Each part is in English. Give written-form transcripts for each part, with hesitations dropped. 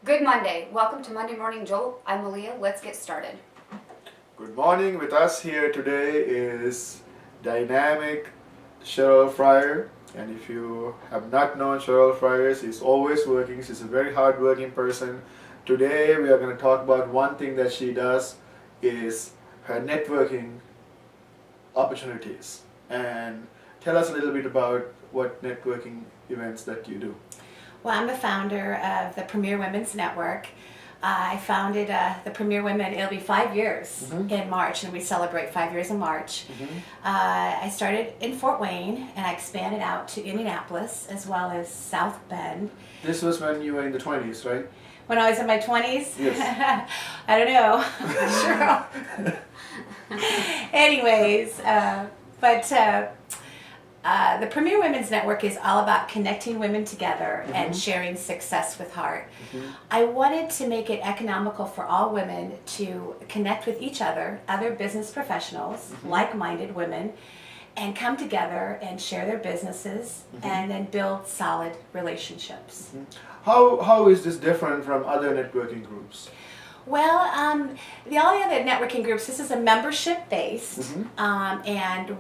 Good Monday. Welcome to Monday Morning Jolt. I'm Maleah. Let's get started. Good morning. With us here today is dynamic Cheryl Friar. And if you have not known Cheryl Friar, she's always working. She's a very hard-working person. Today we are going to talk about one thing that she does is her networking opportunities. And tell us a little bit about what networking events that you do. Well, I'm the founder of the Premier Women's Network. I founded the Premier Women, it'll be 5 years in March, and we celebrate 5 years in March. I started in Fort Wayne, and I expanded out to Indianapolis as well as South Bend. This was when you were in the 20s, right? When I was in my 20s? Yes. I don't know. Sure. Anyways, the Premier Women's Network is all about connecting women together and sharing success with heart. I wanted to make it economical for all women to connect with each other business professionals, like-minded women, and come together and share their businesses and then build solid relationships. How is this different from other networking groups? Well, the all the other networking groups, this is a membership-based, and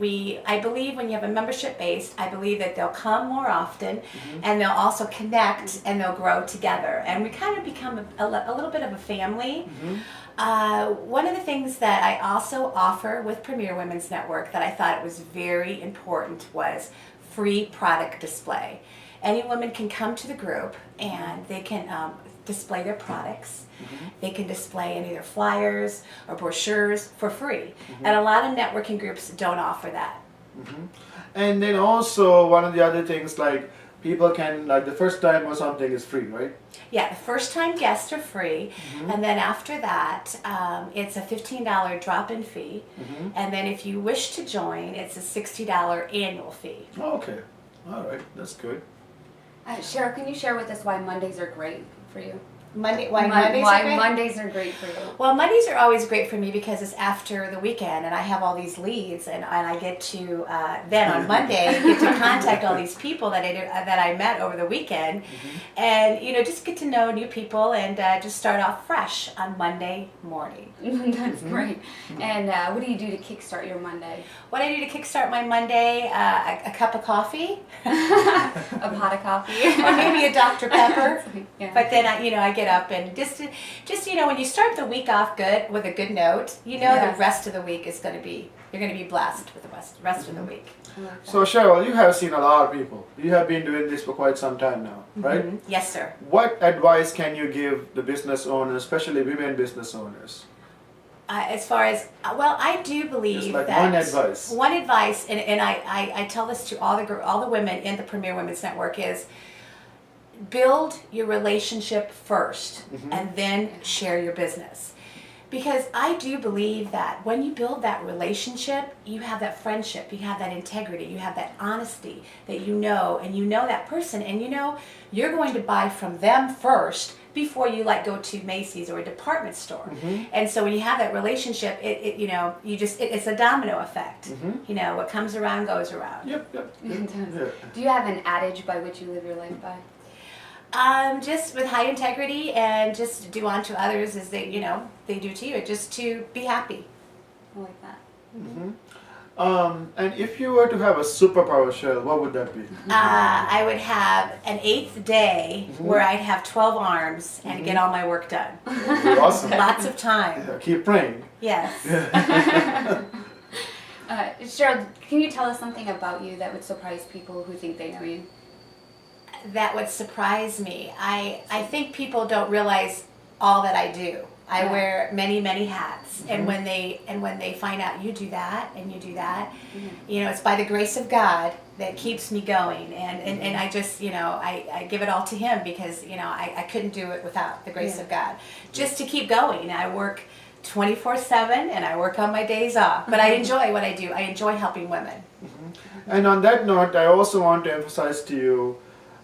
I believe when you have a membership-based, I believe that they'll come more often, and they'll also connect, and they'll grow together, and we kind of become a little bit of a family. One of the things that I also offer with Premier Women's Network that I thought it was very important was free product display. Any woman can come to the group, and they can display their products. They can display any of their flyers or brochures for free. And a lot of networking groups don't offer that. And then also one of the other things, like people can, like the first time or something is free, right? Yeah, the first time guests are free, and then after that, it's a $15 drop-in fee, and then if you wish to join, it's a $60 annual fee. Oh, okay. All right. That's good. Cheryl, can you share with us why Mondays are great for you? Why Mondays are great for you? Well, Mondays are always great for me because it's after the weekend and I have all these leads, and I get to then on Monday get to contact all these people that I met over the weekend, and just get to know new people and just start off fresh on Monday morning. That's great. And what do you do to kickstart your Monday? What I do to kickstart my Monday, a cup of coffee, A pot of coffee, or maybe a Dr. Pepper. Yeah. But then I get up and just when you start the week off good with a good note, the rest of the week is you're going to be blessed with the rest of the week. So Cheryl, you have seen a lot of people. You have been doing this for quite some time now, right? Yes, sir. What advice can you give the business owners, especially women business owners? As far as, well, I do believe Just like that one advice. One advice, and I tell this to all the women in the Premier Women's Network, is build your relationship first and then share your business. Because I do believe that when you build that relationship, you have that friendship, you have that integrity, you have that honesty that and you know that person, and you're going to buy from them first before you go to Macy's or a department store. And so when you have that relationship, it's a domino effect. What comes around goes around. Yep. Do you have an adage by which you live your life by? Just with high integrity and just do unto others as they do to you, just to be happy. I like that. And if you were to have a superpower, Cheryl, what would that be? I would have an 8th day where I'd have 12 arms and get all my work done. Awesome. Lots of time. Yeah, keep praying. Yes. Cheryl, can you tell us something about you that would surprise people who think they know you? That would surprise me. I think people don't realize all that I do. I wear many, many hats, and when they find out you do that and you do that, it's by the grace of God that keeps me going, and I just I give it all to Him, because I couldn't do it without the grace of God. Just to keep going, I work 24/7, and I work on my days off, but I enjoy what I do. I enjoy helping women. And on that note, I also want to emphasize to you,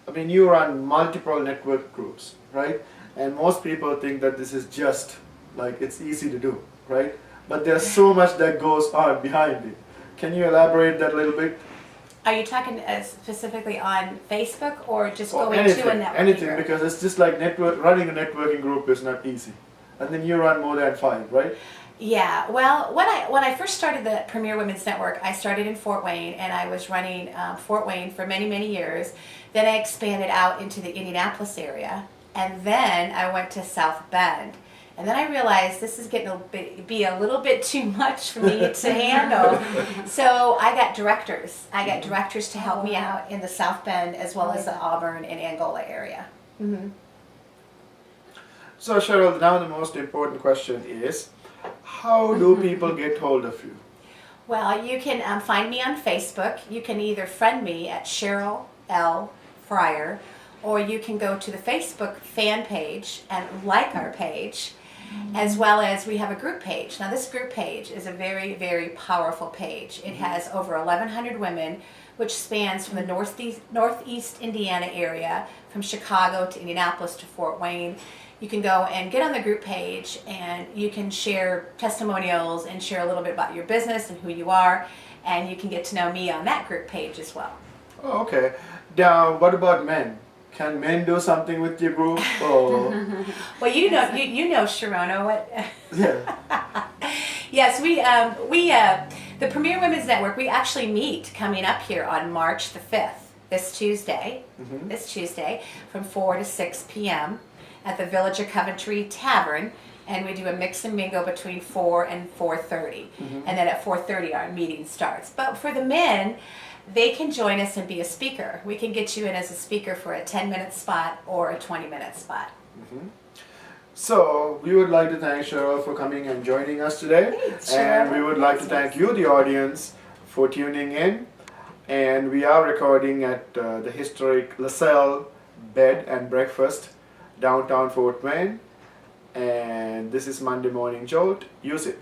I mean, you run multiple network groups, right? And most people think that this is just it's easy to do, right? But there's so much that goes on behind it. Can you elaborate that a little bit? Are you talking specifically on Facebook or just Or going anything, to a networking anything, group? because it's just like running a networking group is not easy. And then you run more than 5, right? Yeah, well, when I first started the Premier Women's Network, I started in Fort Wayne, and I was running Fort Wayne for many, many years. Then I expanded out into the Indianapolis area, and then I went to South Bend. And then I realized this is getting be a little bit too much for me to handle. So I got directors. I got directors to help me out in the South Bend as well as the Auburn and Angola area. Mm-hmm. So Cheryl, now the most important question is, how do people get hold of you? Well, you can find me on Facebook. You can either friend me at Cheryl L. Friar, or you can go to the Facebook fan page and like our page, as well as we have a group page. Now, this group page is a very, very powerful page. It has over 1,100 women, which spans from the northeast Indiana area, from Chicago to Indianapolis to Fort Wayne. You can go and get on the group page, and you can share testimonials and share a little bit about your business and who you are, and you can get to know me on that group page as well. Oh, okay. Now, what about men? Can men do something with your group? Or Well, you know, Shirona, what? yeah. Yes, the Premier Women's Network. We actually meet coming up here on March the 5th, this Tuesday, from 4 to 6 p.m. at the Village of Coventry Tavern, and we do a mix and mingle between 4 and 4:30, and then at 4:30 our meeting starts. But for the men, they can join us and be a speaker. We can get you in as a speaker for a 10-minute spot or a 20-minute spot. So we would like to thank Cheryl for coming and joining us today. Thanks, And Cheryl. we would like to thank you, the audience, for tuning in. And we are recording at the historic LaSalle Bed and Breakfast, downtown Fort Wayne. And this is Monday Morning Jolt. Use it.